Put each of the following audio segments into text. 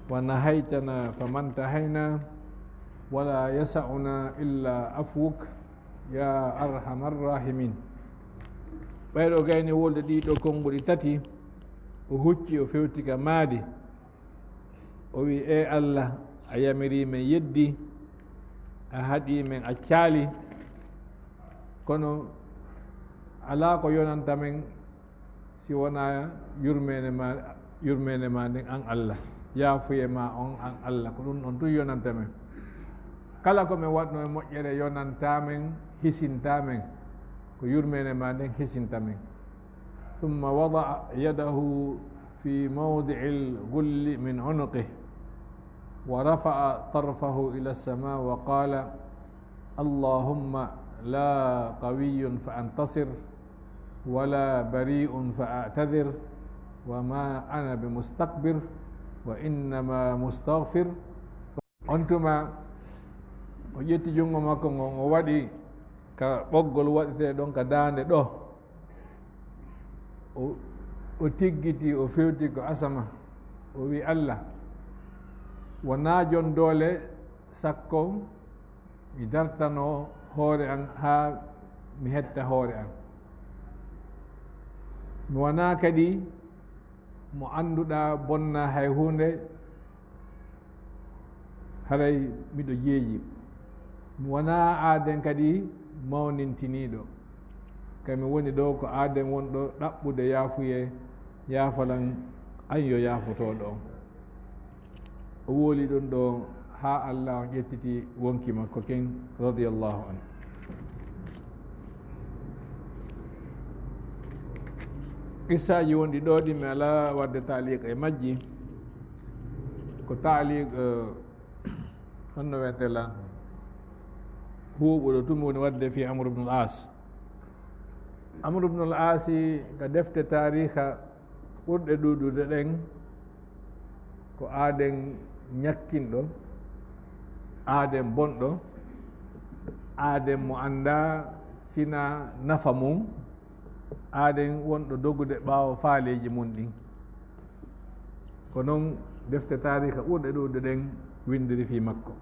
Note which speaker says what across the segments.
Speaker 1: ونهيتنا فما انتهينا ولا يسعنا إلا عفوك يا أرحم الراحمين. ɓayɗo gayni wolde ɗiɗo konngol tati o hucci o fewtika maadi o wi e Allah a yamiri men yeddi a haɗi men a caali kono ala ko yonanta men si wona yurmene ma nden an Allah yaafuye ma on an Allah ko ɗum ɗon tun yonanta men kala ko min waɗno e moƴƴere yonanta men hisinta men ko yurmene ma nden hisinta men. ثم وضع يده في موضع الغل من عنقه ورفع طرفه إلى السماء وقال اللهم لا قوي فأنتصر ولا بريء فأعتذر وما أنا بمستكبر وإنما مستغفر. أنتما وجدت جنgo makko o waɗi ka ɓoggol waɗete ɗon ka dande ɗo o tiggiti o fewti ko asama o wi Allah wona jon doole sakko mi dartano hoore an ha mi hetta hoore an, mi wona kadi mo annduɗa bonna hay hunde haray miɗo jeeji, mi wona aaden kadi mawnintiniɗo kami woni ɗo ko aaden wonɗo ɗaɓɓude yaafuye yaafalan an yo yaafotoɗo on. o wooli ɗum ɗo ha Allah on ƴettiti wonki makko ken radiyallahu anhu. qissaji wonɗi ɗo ɗi mi ala wadde taaliq e majji ko taaliq honno wiyetela huuɓuɗo tumi woni wadde fi Amr ibn al-As. Amr ibn al-As ko defte tariha ɓurɗe ɗuɗude ɗen ko aaden ñakkinɗo, aaden bonɗo, aaden mo anda sina nafa mum, aaden wonɗo dogude ɓaawo faaleji mum ɗin. ko noon defte tariha ɓurɗe ɗuɗude ɗen windiri fi makko.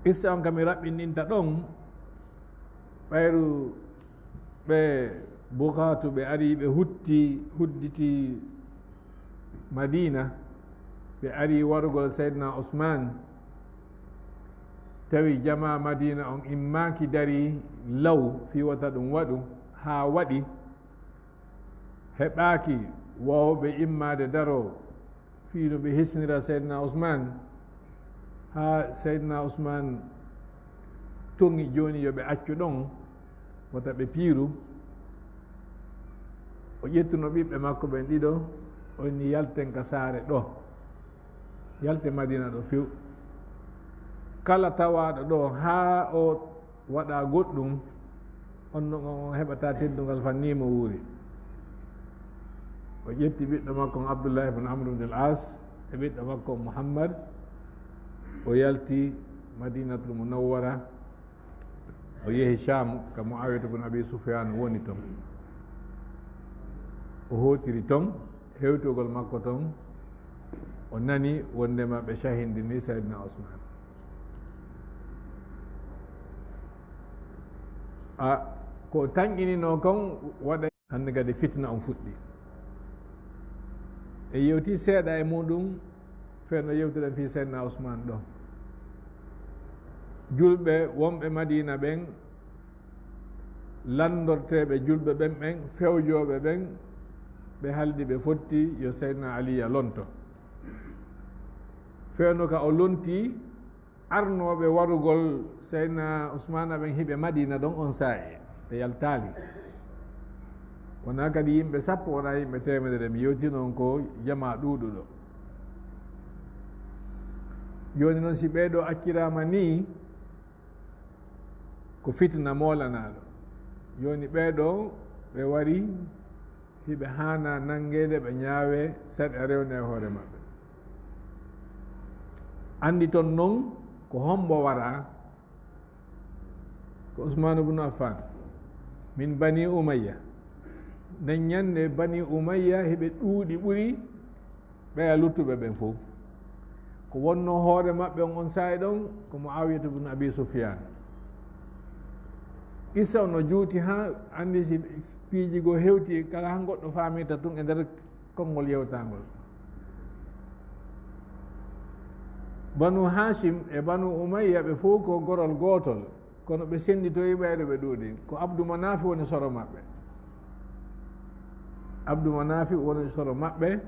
Speaker 1: issa on kami raɓɓininta ɗon ɓayru ɓe bukatu ɓe ari ɓe hudditi Madina, ɓe ari warugol Seydina Usman, tawi jama Madina on immaki dari law fiwata ɗum waɗu ha waɗi, heɓaki wawɓe immade daro fiino ɓe hisnira Seydina Usman, ha Seydina Usman tongi joni yoɓe accu ɗon wata ɓe piiru. o ƴettuno ɓiɓɓe makko ɓen ɗiɗo oni yalten ka saare ɗo, yalte Madina ɗo few, kala tawaɗo ɗo ha o waɗa goɗɗum on on heɓata teddugal fannimo wuuri. o ƴetti ɓiɗɗo makko Abdullah ibn Amr ibn al-As e ɓiɗɗo makko Muhammad, o yalti Madinatul Munawwara, o yehi Sham ka Muawiyah ibn Abi Sufyan woni ton, o hotiri ton hewtugol makko ton, o nani wondema ɓe shahindini Sayyidina Usman. ko tanƴinino kon waɗa hande kadi fitna on fuɗɗi, e yewti seeɗa e muɗum feerno yewtuɗen fi Sayyidina Usman ɗo. julɓe wonɓe Madina ɓen, landorteɓe julɓe ɓen fewjoɓe ɓen, ɓe haldi ɓe fotti yo Seydina Aliya lonto. feewno ka o lonti arnoɓe warugol Seydina Usmana ɓen hiɓe Madina ɗon on saa'i ɓe yaltali, wona kadi yimɓe 10 wona yimɓe 100 mi yewti noon ko jama ɗuɗuɗo. joni noon si ɓeeɗo accirama ni ko fitna molanaɗo, joni ɓeeɗo ɓe wari hiɓe hana nangede ɓe ñaawe saɗa rewne e hoore maɓɓe. andi toon noon ko hombo wara ko Usmanu ibn Affan min Bani Umayya. nden ñande Bani Umayya heɓe ɗuuɗi ɓuri ɓe luttuɓe ɓen fof ko wonno hoore maɓɓe on saa'i ɗon ko Muawiyatu ibn Abi Sufyan. Qissa no juuti ha andi si piiji go hewti kala han goɗɗo faamita tun e nder konngol yewtangol. Banu Hashim e Banu Umayya ɓe fof ko gorol gootol kono ɓe senditoyi ɓeyɗo ɓe ɗuuɗi ko Abdou Manafi woni soro maɓɓe. Abdou Manafi woni soro maɓɓe,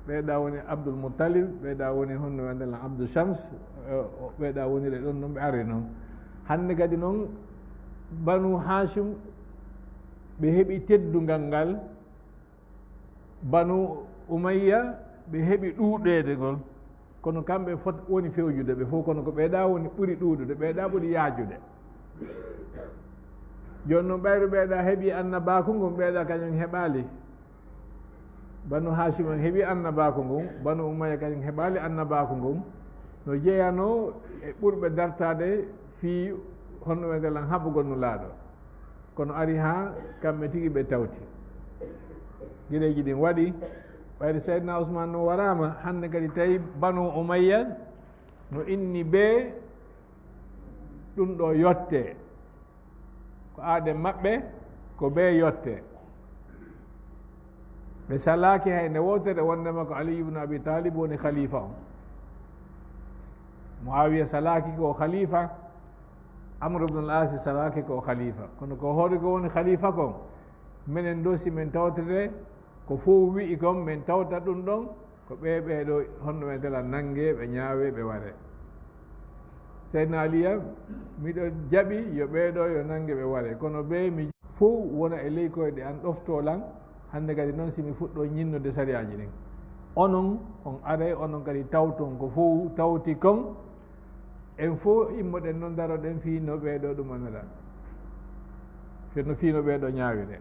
Speaker 1: ɓeyɗa woni Abdoul Muttalib, ɓeyɗa woni honno wendela Abdou Shams, ɓeyɗa wonire ɗon noon ɓe ari noon. Hande kadi noon Banu Hashim ɓe heɓi teddungal ngal, Banu Umayya ɓe heɓi ɗuuɗede ngol, kono kamɓe fot woni fewjude ɓe fof, kono ko ɓeyɗa woni ɓuri ɗuuɗude, ɓeyɗa ɓuri yaajude. Joni noon ɓayru ɓeyɗa heeɓi annabaku ngun, ɓeyɗa kañum heɓali. Banu Hashim en heeɓi annabaku ngun, Banu Umayya kañum heɓali annabaku ngun. No jeeyano e ɓurɓe dartade fi honno wedelan haɓugol no laaɗo, kono ari ha kamɓe tigi ɓe tawti. Guiɗeji ɗin waɗi ɓayde Seydina Ousmane no warama hande kadi tawi Banu Umayya no inni ɓe ɗum ɗo yotte, ko aade maɓɓe ko ɓe yotte. ɓe salaki hay nde wotere wondema ko Ali ibn Abi Talib woni khalifa on. Muawiya salaki ko khalifa, Amr ibn al-As salaki ko khalifa, kono ko hoore ko woni khalifa kon minen ɗo si min tawtete ko fof wi'i kon min tawta ɗum ɗon ko ɓeɗo honno ɓe tela nangue ɓe ñaawe ɓe ware. Seydina Aliya miɗo jaɓi yo ɓeɗo yo nangue ɓe ware, kono ɓe mi fof wona e ley koyɗe an ɗoftolan. Hande kadi noon simi fuɗɗo ñinnude sariyaji ɗin, onon on are onon kadi tawton ko fof tawti kon, en fof immoɗen noon daroɗen fiino ɓeɗo ɗumanoɗa, no fiino ɓeɗo ñaawide,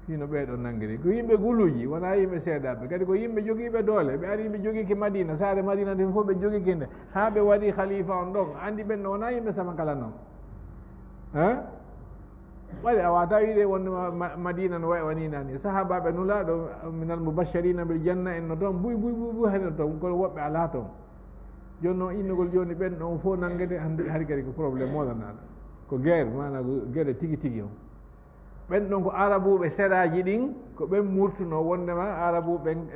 Speaker 1: fiino ɓeɗo nanguiri. Ko yimɓe guluji wona yimɓe seedaɓe, kadi ko yimɓe jogiiɓe doole. Ɓe ari ɓe jogiki Madina, saare Madina ten fof ɓe jogiki nde, ha ɓe waɗi khalifa on ɗon. Andi ɓen no wona yimɓe sama kala noon, waɗi a wata wiide wondema Madina no wayi waninani. Sahabaɓe nulaɗo minal mubashirina bil janna en no toon buy heno toon, kono woɓɓe ala toon. Joni noon innugol joni ɓen ɗon fof nanguede hari kadi ko probléme moɗanaɗo, ko guerre, mana ko guerre tigui tigui on. ɓen ɗon ko arabuɓe seraji ɗin ko ɓen murtuno wondema arabuɓen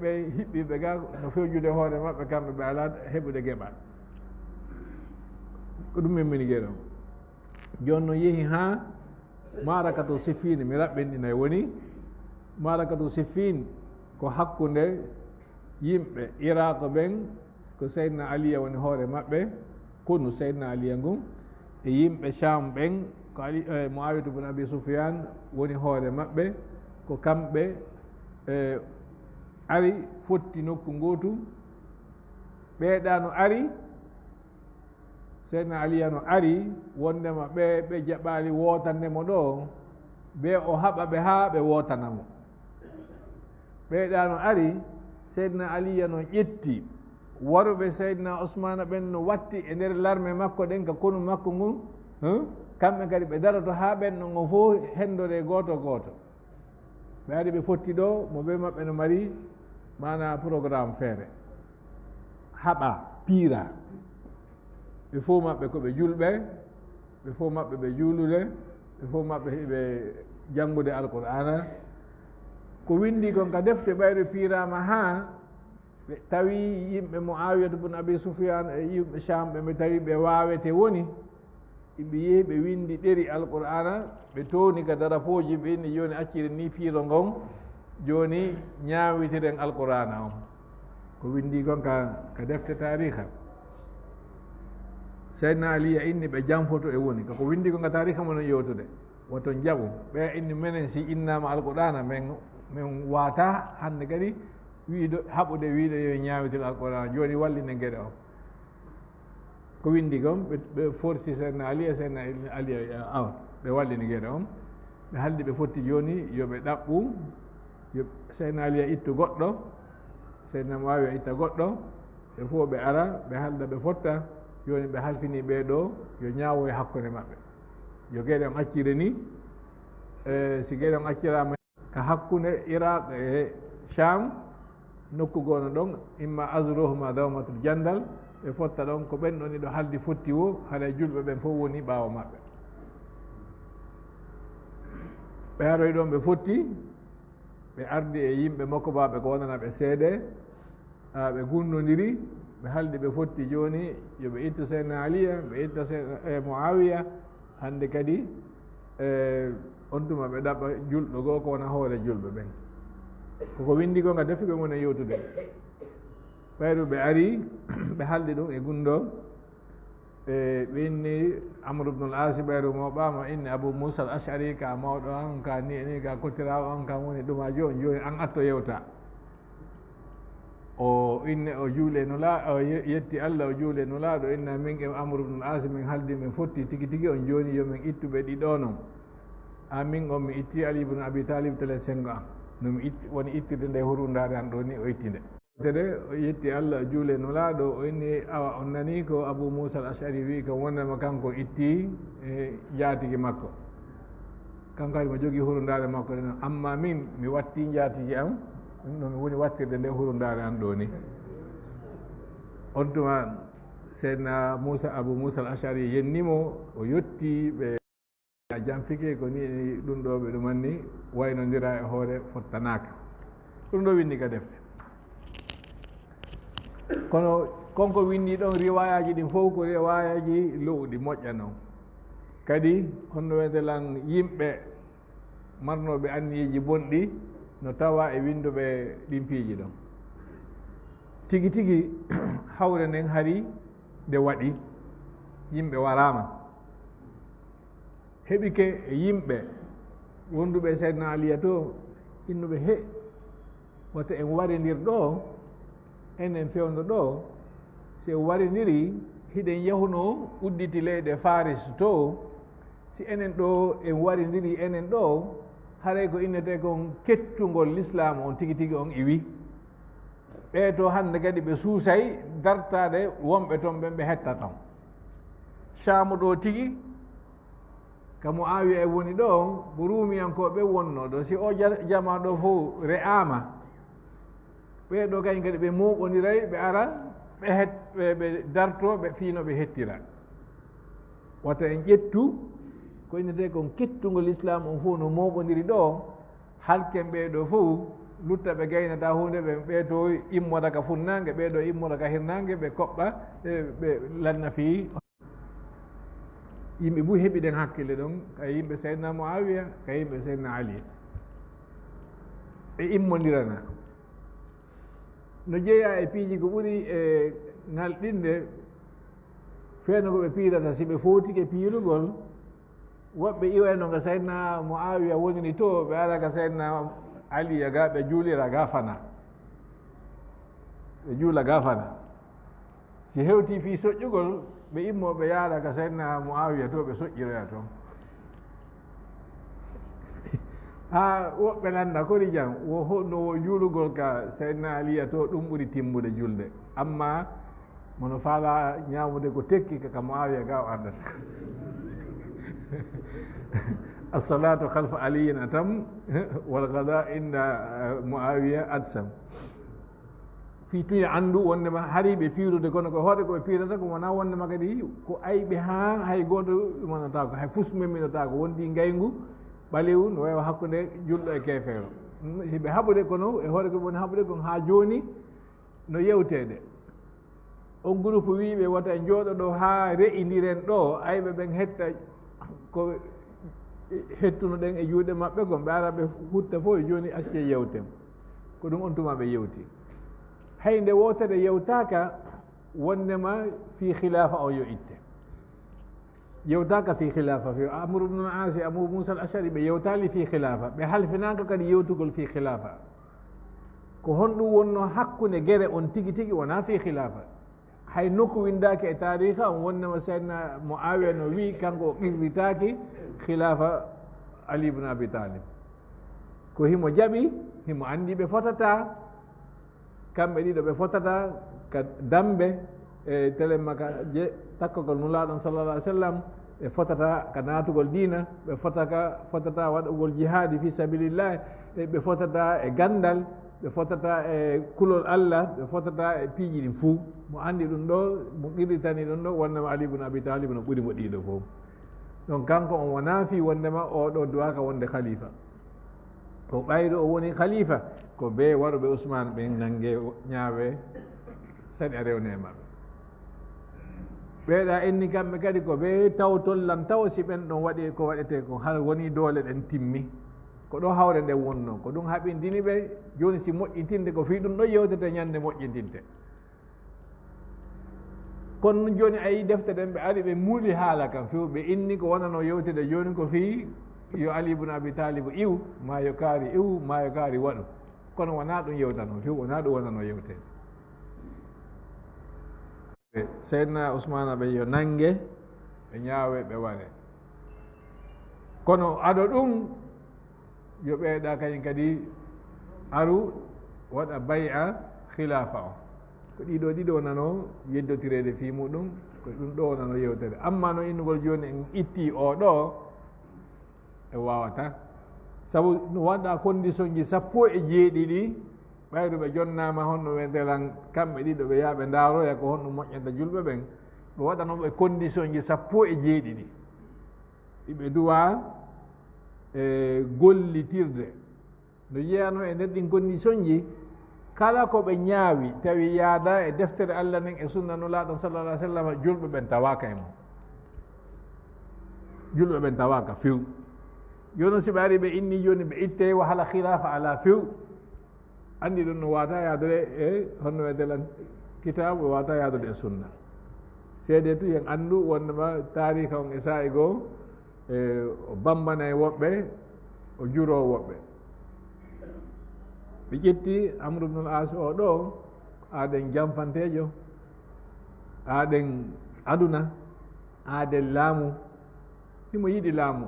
Speaker 1: ɓe hiɓɓiɓe ga no fewjude hoore maɓɓe kamɓe ɓe ala heɓude gueɓal, ko ɗum min gueɗe on. Joni noon yeehi ha marakatu Siffin, mi raɓɓinɗinay woni marakatu Siffin ko hakkude yimɓe Iraq ɓen ko Seydina Aliya woni hoore maɓɓe, konu Seydina Aliya ngun, e yimɓe Sham ɓen ko Muawiyatu ibn Abi Sufyan woni hoore maɓɓe, ko kamɓe ari fotti nokku ngotu. ɓeeɗa no ari Seydina Aliya no ari wondema ɓe jaɓali wotandemo ɗo, ɓe o haɓa ɓe ha ɓe wotanamo. ɓeeɗa no ari Seydina Aliya no ƴetti waruɓe Seydina Ousmane ɓen no watti e nder larme makko ɗen ka konu makko ngun, kamɓe kadi ɓe daroto ha ɓen ɗon o fof hendore goto goto. ɓe ari ɓe fotti ɗo mo ɓe maɓɓe no mari mana programme feere haɓa piira. ɓe fof maɓɓe koɓe julɓe, ɓe fof maɓɓe ɓe juulude, ɓe fof maɓɓe ɓe janngude alqur'ana. ko windi kon ka defte ɓayru piirama ha ɓe tawi yimɓe Muawiyatu ibn Abi Sufyan e yimɓe Sham ɓe tawi ɓe wawete woni, ɓe yeehi ɓe windi ɗeri alqur'ana, ɓe towni ka darapoji, ɓe inni joni acciri ni piiro ngon joni ñawitiren alqur'ana on. ko windi kon ka defte tariha. Seydina Aliya inni ɓe janfoto e woni ko windi ko nga tariha mono yewtude woto jaɓu ɓe inni minen si innama alqur'ana min wata hande kadi wiido haɓude wiiɗo yo ñawitel alqur'ana, joni walline gueɗe o. ko windi kon ɓe forsi Seydina Aliya, Seydina Aliya awa ɓe wallini gueɗe on. ɓe haldi ɓe fotti joni yoɓe ɗaɓɓu, Seydina Aliya ittu goɗɗo, Seydina Muawiya itta goɗɗo, ɓe fof ɓe ara ɓe halda ɓe fotta. joni ɓe halfini ɓeɗo yo ñaawo e hakkude maɓɓe, yo gueɗe on accire ni si gueɗe on accirama ka hakkude Iraq e Sham, nokku gono ɗon imma azruhuma dawmatul jandal ɓe fotta ɗon ko ɓen ɗon iɗo haldi fotti wo haɗa julɓe ɓen fof woni ɓaawo maɓɓe ɓe aroy ɗon ɓe fotti ɓe ardi e yimɓe makko baɓe ko wonana ɓe seede ɓe gunnodiri ɓe haldi ɓe fotti joni yoɓe itta seydna aliya ɓe itta muawiya hande kadi on tuma ɓe ɗaɓɓa julɗo goo ko wona hoore julɓe ɓen koko windi ko nga defi ko mone yewtude ɓayru ɓe ari ɓe haldi ɗum e gunɗo ɓe inni amre ibnul asi ɓayru moɓama inni abou moussa al ashari ka mawɗo on ka ni ka kottirawo on kam woni ɗumaji on joni an atto yewta o inne o juule nula o yetti allah o juule nulaɗo inna min e amre ibnul asi min haldi min fotti tigui tigui on joni yomin ittuɓe ɗiɗo noon min on mi itti ali ibnu abi talib tele sengo am nomi itti woni ittirde nde hurundade an ɗo ni o ittide tede o yetti allah o juule nulaɗo o inni awa on nani ko abou moussa al ashari wi ko wondema kanko itti e jaatigui makko kanko kadi mo jogui hurundade makko ɗe noon amma min mi watti jaatigui am ɗum ɗo mi woni wattirde nde hurundade an ɗo ni on tuma seydna moussa abou moussa al ashari yennimo o yetti ɓe a jam fike ko ni ɗum ɗo ɓe ɗumanni waynodira e hoore fottanaka ɗum ɗo winndi ka defte kono konko winndi ɗon riwayaji ɗin fof ko riwayaji lowɗi moƴƴa noon kadi honno wedelan yimɓe marnoɓe anniyeji bonɗi no tawa e winduɓe ɗin piiji ɗon tigi tigi hawre nden hari nde waɗi yimɓe warama heɓike e yimɓe wonduɓe seydna aliya to innuɓe he wata en waridir ɗo enen fewdo ɗo si en waridiri hiɗen yahuno udditi leyɗe faris to si enen ɗo en waridiri enen ɗo haray ko innete kon kettugol l'islam on tigi tigi on iwi ɓe to hande kadi ɓe suusay dartade wonɓe toon ɓen ɓe hetta ton samu ɗo tigi ka muawiya e woni ɗo ko rumiyankoɓe wonno ɗo si o jama ɗo fof re'ama ɓeɗo kañ kadi ɓe moɓodiray ɓe ara ɓe darto ɓe fiino ɓe hettira wata en ƴettu ko innete kon kettugol l'islam on fof no moɓodiri ɗo halken ɓeɗo fof lutta ɓe gaynata hunde ɓe to immoda ka funnangue ɓeɗo immoda ka hirnangue ɓe koɓɓa ɓe lanna fi yimɓe ɓuuri heɓiɗen hakkille ɗon ka yimɓe seydna muawiya ka yimɓe seydna ali ɓe immodirana no jeeya e piiji ko ɓuuri e ngalɗinde feeno ko ɓe piirata si ɓe footike piirugol woɓɓe iwayno nga seydna muawiya wonini to ɓe ara ka seydna aliya ga ɓe juulira ga fana ɓe juula ga fana si hewti fi soƴƴugol ɓe immoɓe yaara ka seydna muawiya to ɓe soƴƴiroya toon ha woɓɓe landa kodi jam no juulugol ka seydna aliya to ɗum ɓuri timmude julde amma mono faala ñamude ko tekki kaka muawiya ga o ardata assalatu halfa aliyin atam walgada inda muawiya adsam fi tuya anndu wondema hariɓe piirude kono ko hoɗe koɓe piirata ko wona wondema kadi ko ayɓe ha hay goto ɗumanata ko hay fusmemminata ko wondi ngaygu ɓalewu no wawa hakkude julɗo e keefeero hiɓe haɓude kono e hoɗe koɓe woni haɓude kon ha joni no yewtede on groupe wiɓe wata jooɗo ɗo ha re'idiren ɗo ayɓe ɓen hetta ko hettuno ɗen e juuɗe maɓɓe kon ɓe ara ɓe hutta fof e joni acce yewten ko ɗum on tuma ɓe yewti hay nde wotere yewtaka wondema fi khilafa o yo itte yewtaka fi khilafa fi amru ibn asi abou moussa al ashari ɓe yewtali fi khilafa ɓe halfinaka kadi yewtugol fi khilafa ko honɗum wonno hakkude guere on tigi tigi wona fi khilafa hay nokku windaki e tariha on wonnema seydna muawiya no wi kanko o qirritaki khilafa ali ibn abi talib ko himo jaɓi himo andi ɓe fotata kamɓe ɗiɗo ɓe fotata ka dambe e telema ka takkogol nulaɗon sallallah alih w sallam ɓe fotata ka natugol dina ɓe fotata waɗugol jihadi fi sabilillah ɓe fotata e gandal ɓe fotata e kulol Allah ɓe fotata e piiji ɗin fuu mo anndi ɗum ɗo mo qirritani ɗum ɗo wondema Ali ibn Abi Talib no ɓuri mo ɗiɗo fof donc kanko on wona fi wondema oɗo duwaka wonde khalifa ko ɓayɗo o woni khalifa ko be waɗoɓe Ousmane ɓen nangue ñaawe saɗi a rewne maɓɓe ɓeeɗa inni kamɓe kadi ko ɓe tawtollan taw si ɓen ɗon waɗi ko waɗete ko har woni doole ɗen timmi ko ɗo hawre nde wonno ko ɗum haɓindini ɓe joni si moƴƴintinde ko fi ɗum ɗo yewtete ñande moƴƴintinte kono joni a yi defte ɗen ɓe ari ɓe muuɗi haala kam few ɓe inni ko wonano yewtede joni ko fi yo Ali ibn Abi Talib iw ma yo kaari iw ma yo kaari waɗu kono wona ɗum yewtano few wona ɗum wonano yewtede seydna Ousmane ɓe yo nangue ɓe ñaawe ɓe waɗe kono aɗo ɗum yo ɓeyɗa kañum kadi aru waɗa bay'a khilafa o ko ɗiɗo wonano yeddotirede fi muɗum ko ɗum ɗo wonano yewtere amma no innugol joni en itti o ɗo e wawata sabu no waɗa condition ji 17 ɓayru ɓe jonnama honno ɓe ndelan kamɓe ɗiɗo ɓe yaaɓe ndaroya ko honno moƴƴanta julɓe ɓen ɓe waɗanoɓe condition ji 17 ɗiɓe duwa e gollitirde no yeyano e nder ɗin condition ji kala ko ɓe ñaawi tawi yaada e deftere Allah nden e sunna nulaɗon sallallah alih w sallam julɓe ɓen tawaka e mum julɓe ɓen tawaka few joni si ɓe ari ɓe inni joni ɓe itte wa hala khilafa ala few andi ɗum no wata yaadude e honno e delan kitabu e wata yaadude e sunna seede tu yen andu wondema tarika on e sa'i goo o bambana e woɓɓe o juro woɓɓe ɓe ƴetti Amru ibnul As o ɗo aɗen jamfantejo aɗen aduna aɗen laamu himo yiɗi laamu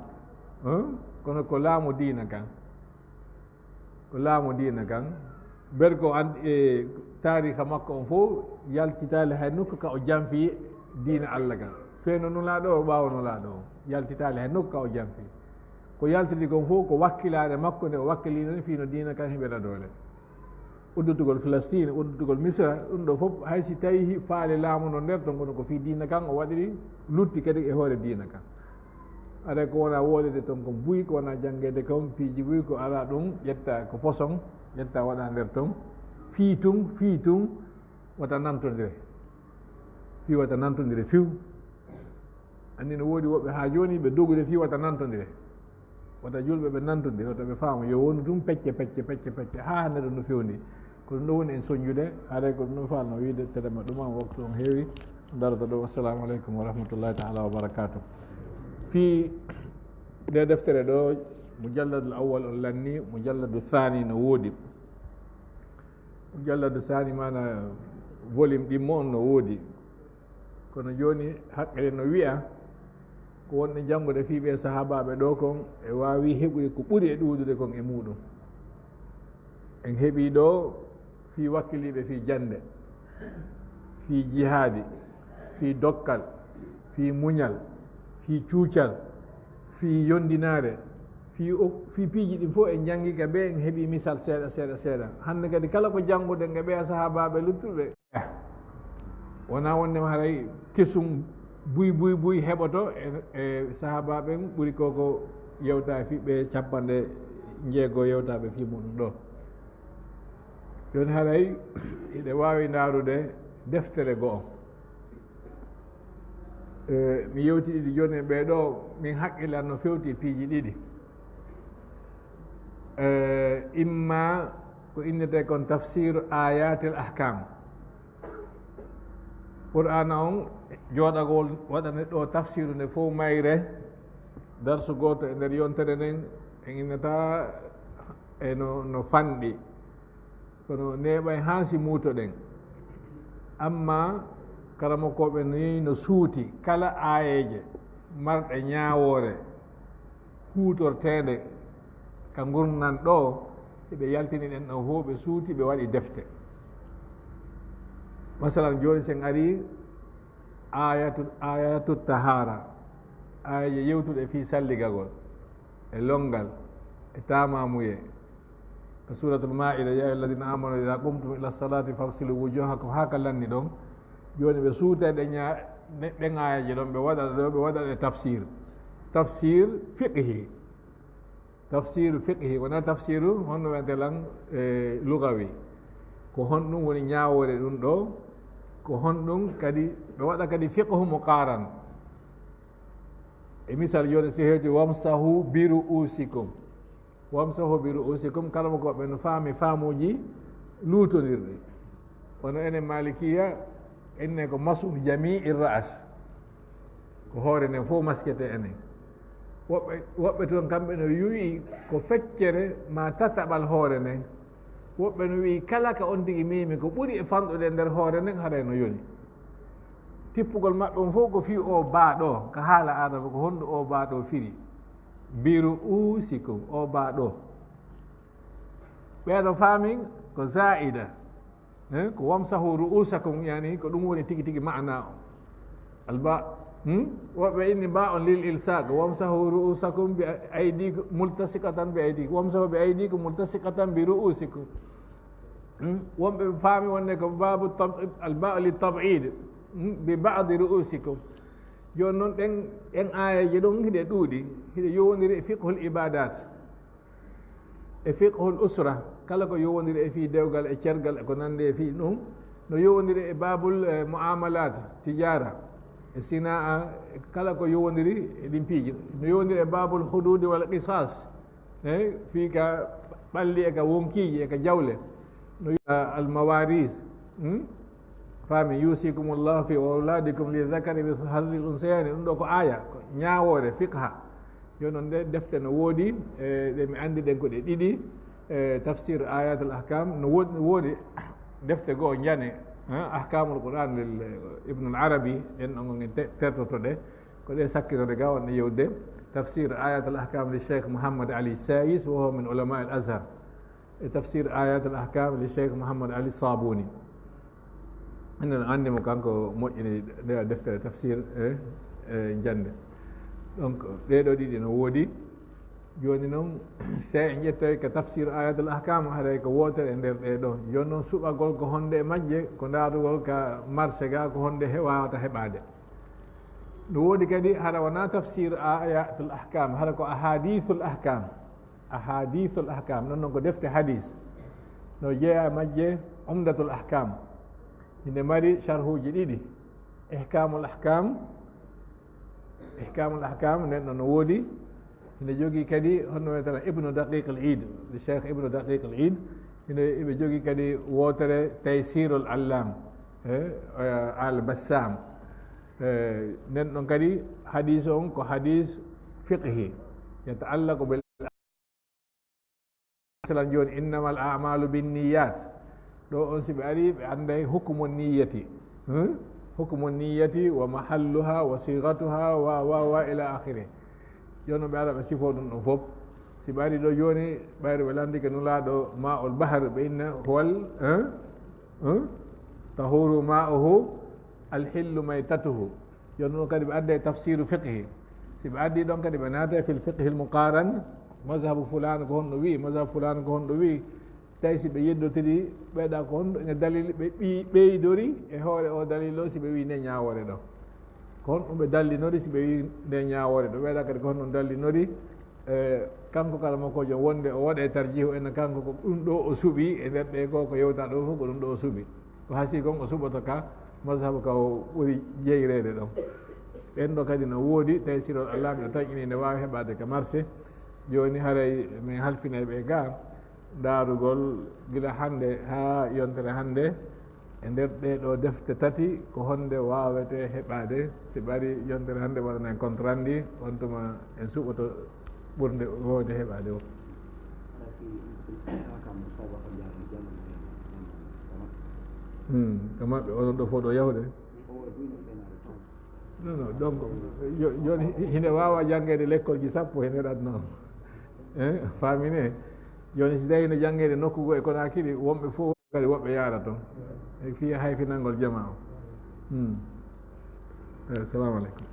Speaker 1: kono ko laamu diina kan ko laamu diina kan ber ko an e tarika makko on fof yaltitali hay nokku ka o janfi diina Allah kan feeno nulaɗo o ɓawa nulaɗo o yaltitali hay nokku ka o janfi ko yaltidi kon fof ko wakkilade makko nde o wakkilino fino diina kan heɓeta doole uddutugol Palestine uddutugol Misra ɗum ɗo fof haysi tawi faale laamu no nder ton kono ko fi diina kan o waɗiri lutti kadi e hoore diina kan aɗa ko wona woodede toon ko buyi ko wona janggede kam piiji buyi ko ala ɗum ƴetta ko poson ƴetta waɗa nder toon fii tun wata nantodire fi wata nantodire few andi no woodi woɓɓe ha joni ɓe dogude fi wata nantodire wata julɓe ɓe nantodire wata ɓe faama yo wonu tum pecce ha hande ɗo no fewndi ko ɗum ɗo woni en soñjude haɗa ko ɗum ɗo falno wiide telema ɗuman waktu on heewi darata ɗo wassalamu aleykum wa rahmatullahi taala wa barakatuh fi nde deftere ɗo mujalladu awwal on lanni mujalladu thani no woodi mujalladu thani mana volume ɗimmo on no woodi kono joni haqqele no wiya ko wonɗe janngude fiiɓe sahabaɓe ɗo kon e wawi heɓude ko ɓuri e ɗuudude kon e muɗum en heeɓi ɗo fi wakkiliɓe fi jande fi jihaadi fi dokkal fi muñal fi cuucal fi yondinare fi piiji ɗin fof en jangi ka ɓe en heeɓi misal seeɗa hande kadi kala ko janngude nge ɓe sahabaɓe luttuɓe wona wondema haray kesum buy heɓoto e sahabaɓe ɓuri koko yewta fiɓe 50 yewtaɓe fi muɗum ɗo joni haray iɗe wawi ndarude deftere go'o mi yewtiɗiɗi joni e ɓeɗo min haqqillan no fewti piiji ɗiɗi imma ko innete kon tafsir ayatil ahkam qur'ana on jooɗagol waɗane ɗo tafsiru nde fof mayre darsu goto e nder yontere nden en innata e no fanɗi kono neɓay ha si muutoɗen amma karamokoɓe ni no suuti kala ayeje marɗe ñaawore huutorteɗe ka gurnan ɗo eɓe yaltini ɗen ɗo fof ɓe suuti ɓe waɗi defte masalan joni sen ari ayatu tahara ayaje yewtuɗe fi salligagol e longal e tamamuye suratul maida ya ayyuhalladhina amanu idha qumtum ila salati faghsilu wujuhakum hakalanni ɗon joni ɓe suutede ɗen ayaji ɗon ɓe waɗa tafsir fiqhi tafsir fiqhi wona tafsiru honno wentelan lugawi ko honɗum woni ñawore ɗum ɗo ko honɗum kadi ɓe waɗa kadi fiqhu muqaran e misal joni si hewti wamsahu bi ru'usikum kala mo goɓɓe no faami faamuji luutodirɗi wono enen malikiya enne ko masu jami'i ra'as ko hoore nden fof maskete enen woɓɓe toon kamɓe no wi ko feccere ma tataɓal hoore nden woɓɓe no wi kala ka on tigi mimi ko ɓuri e famɗude nder hoore nden haɗa no yoni tippugol maɓɓe on fof ko fi o baaɗo ko haala adama ko honɗo o baaɗo firi biru usikum o baaɗo ɓeeɗo faamin ko zaida ko wamsahu ru'usakum yani ko ɗum woni tigi tigi ma'na o alba woɓɓe inni ba on lil ilsaq wamsahu ru'usakum bi aydikum multasiqatan bi aydikum wamsahu bi aydikum multasiqatan bi ru'usikum wonɓe faami wonde ko babu alba li tab'id bi ba'di ru'usikum joni noon ɗen ayaji ɗon hiɗe ɗuuɗi hiɗe yowodiri e fiqhul ibadat e fiqhul usra kala ko yowodiri e fi dewgal e cergal e ko nande e fi ɗum no yowodiri e babul muamalat tijara e sinaa kala ko yowodiri e ɗin piiji no yowodiri e babul hududi walla qisas fi ka ɓalli e ka wonkiji e ka jawle no almawaris faami yusikumullahu fi auladikum lidhakari mithlu hadhil unsayani ɗum ɗo ko aya ko ñawore fiqha joni noon nde defte no woodi ɗe mi andi ɗen ko ɗe ɗiɗi tafsir ayat al ahkam no woodi defte goo jane ahkamul quran lil ibnu al arabi ɗen ɗon gongen tertotoɗe ko ɗe sakkitode ga wonɗe yewde tafsir ayat al ahkam li cheikh mouhammad ali sais wo ho min ulama al azhar e tafsir ayat al ahkam li cheikh mouhammad ali sabuni enen andimo kanko moƴƴini nde deftere tafsir e jande donc ɗeɗo ɗiɗi no woodi joni noon se en ƴettoy ko tafsir ayatul ahkam haɗay ko wotere e nder ɗeɗo joni noon suɓagol ko honde e majje ko ndaarugol ka marché ga ko honde wawata heɓade no woodi kadi haɗa wona tafsir ayatul ahkam haɗa ko ahadithul ahkam noon noon ko defte hadis no jeeya majje umdatul ahkam ine mari sharhuji ɗiɗi ihkamul ahkam nden ɗon no woodi ine jogii kadi honno wiyetena ibnu daqiq al id le cheikh ibnu daqiq al id ine jogii kadi wootere taysirul allam al bassam nden ɗon kadi hadis on ko hadis fiqhi yataallaqu bil masalan joni innamal a'malu binniyat ɗo on si ɓe ari ɓe anday hukmu niyati wa mahalluha wa sigatuha wa ila akhiri joni ɓe ara ɓe sifo ɗum ɗon fof si ɓe ari ɗo joni ɓayre ɓe landike nulaɗo ma'ul bahar ɓe inna huwal tahuru ma'uhu alhillu maytatuhu joni ɗon kadi ɓe adde tafsiru fiqhi si ɓe addi ɗon kadi ɓe naata fil fiqhi l muqaran mazhabu fulane ko honɗo wi mazhabu fulane ko honɗo wi tawi si ɓe yeddotiri ɓeeɗa ko honɗo ene dalil ɓe ɓeydori e hoore o dalil o si ɓe wi nde ñawore ɗo ko honɗum ɓe dallinori si ɓe wi nde ñawore ɗo ɓeeɗa kadi ko honɗum dallinori kanko kala makko jom wonde o waɗa e tarjihu ene kanko ko ɗum ɗo o suuɓi e nder ɗe ko yewta ɗo fof ko ɗum ɗo o suuɓi ko hasi kon o suɓoto ka mazhabu ka o ɓuri jeyrede ɗon ɓen ɗo kadi no woodi tawi sirol allah ɗo taƴini nde wawi heɓade ka marché joni haray min halfinay ɓe ga daarugol gila hande ha yontere hande e nder ɗeɗo defte tati ko honde wawete heɓade si ɓari yontere hande waɗana en compte rendu on tuma en suɓoto ɓurde wowde heɓade o ko maɓɓe onon ɗo fof ɗo yawde non donc joni hinde wawa janggede l'école ji sappo e nder aduna o famine joni si tawi no janggede nokkugo e Conakry wonɓe fof kadi woɓɓe yaara toon e fiya hayfinalngol jama o assalamu aleykum